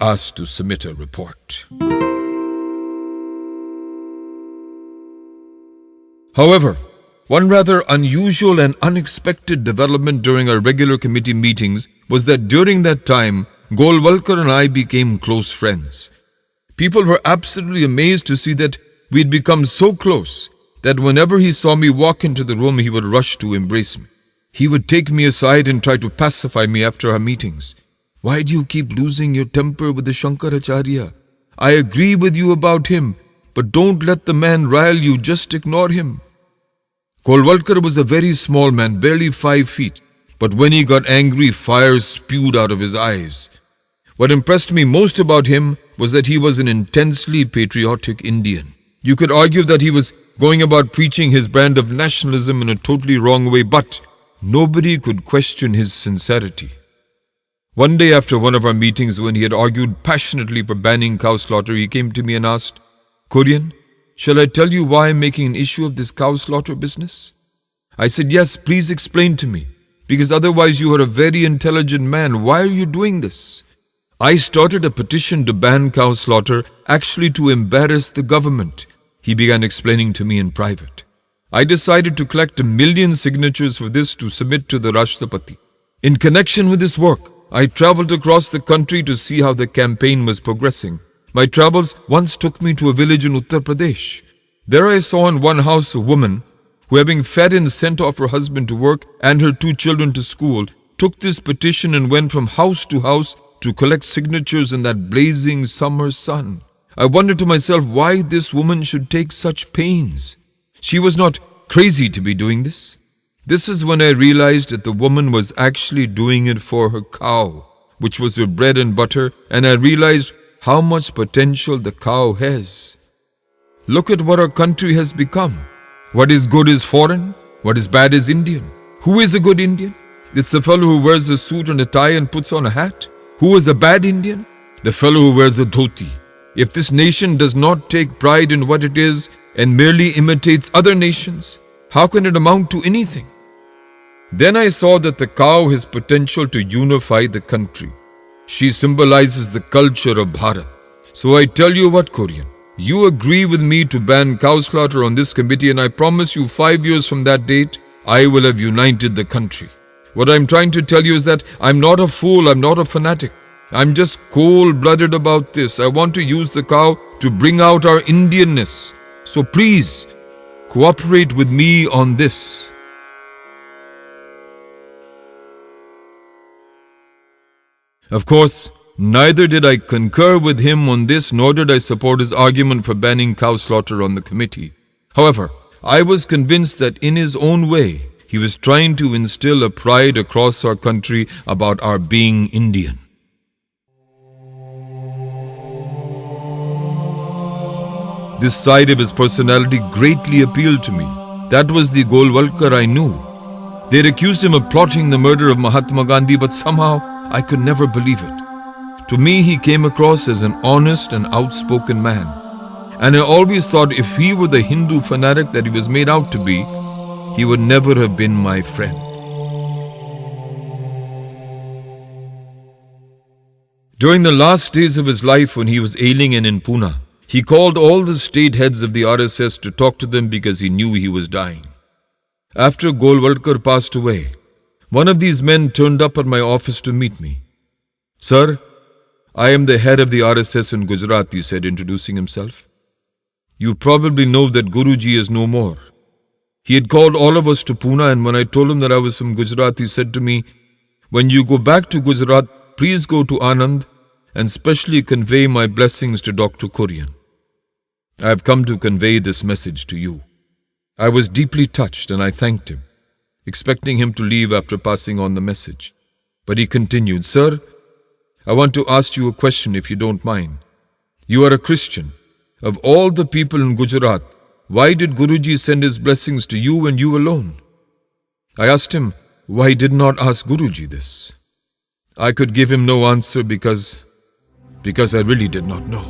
asked to submit a report. However, one rather unusual and unexpected development during our regular committee meetings was that during that time, Golwalkar and I became close friends. People were absolutely amazed to see that we had become so close that whenever he saw me walk into the room, he would rush to embrace me. He would take me aside and try to pacify me after our meetings. "Why do you keep losing your temper with the Shankaracharya? I agree with you about him, but don't let the man rile you, just ignore him." Golwalkar was a very small man, barely 5 feet, but when he got angry, fire spewed out of his eyes. What impressed me most about him was that he was an intensely patriotic Indian. You could argue that he was going about preaching his brand of nationalism in a totally wrong way, but nobody could question his sincerity. One day after one of our meetings, when he had argued passionately for banning cow slaughter, he came to me and asked, "Kurien, shall I tell you why I'm making an issue of this cow slaughter business?" I said, "Yes, please explain to me, because otherwise you are a very intelligent man. Why are you doing this?" "I started a petition to ban cow slaughter, actually to embarrass the government," he began explaining to me in private. "I decided to collect 1 million signatures for this to submit to the Rashtrapati. In connection with this work, I traveled across the country to see how the campaign was progressing. My travels once took me to a village in Uttar Pradesh. There I saw in one house a woman who, having fed and sent off her husband to work and her 2 children to school, took this petition and went from house to house to collect signatures in that blazing summer sun. I wondered to myself why this woman should take such pains. She was not crazy to be doing this. This is when I realized that the woman was actually doing it for her cow, which was her bread and butter, and I realized how much potential the cow has. Look at what our country has become. What is good is foreign, what is bad is Indian. Who is a good Indian? It's the fellow who wears a suit and a tie and puts on a hat. Who is a bad Indian? The fellow who wears a dhoti. If this nation does not take pride in what it is and merely imitates other nations, how can it amount to anything? Then I saw that the cow has potential to unify the country. She symbolizes the culture of Bharat. So I tell you what, Kurien, you agree with me to ban cow slaughter on this committee, and I promise you 5 years from that date, I will have united the country. What I'm trying to tell you is that I'm not a fool, I'm not a fanatic. I'm just cold-blooded about this. I want to use the cow to bring out our Indianness. So please, cooperate with me on this. Of course, neither did I concur with him on this, nor did I support his argument for banning cow slaughter on the committee. However, I was convinced that in his own way, he was trying to instill a pride across our country about our being Indian. This side of his personality greatly appealed to me. That was the Golwalkar I knew. They had accused him of plotting the murder of Mahatma Gandhi, but somehow I could never believe it. To me, he came across as an honest and outspoken man. And I always thought if he were the Hindu fanatic that he was made out to be, he would never have been my friend. During the last days of his life when he was ailing and in Pune, he called all the state heads of the RSS to talk to them because he knew he was dying. After Golwalkar passed away, one of these men turned up at my office to meet me. "Sir, I am the head of the RSS in Gujarat," he said, introducing himself. "You probably know that Guruji is no more." He had called all of us to Pune, and when I told him that I was from Gujarat, he said to me, "When you go back to Gujarat, please go to Anand and specially convey my blessings to Dr. Kurien. I have come to convey this message to you." I was deeply touched and I thanked him, expecting him to leave after passing on the message. But he continued, "Sir, I want to ask you a question if you don't mind. You are a Christian. Of all the people in Gujarat, why did Guruji send his blessings to you and you alone?" I asked him why he did not ask Guruji this. I could give him no answer because I really did not know.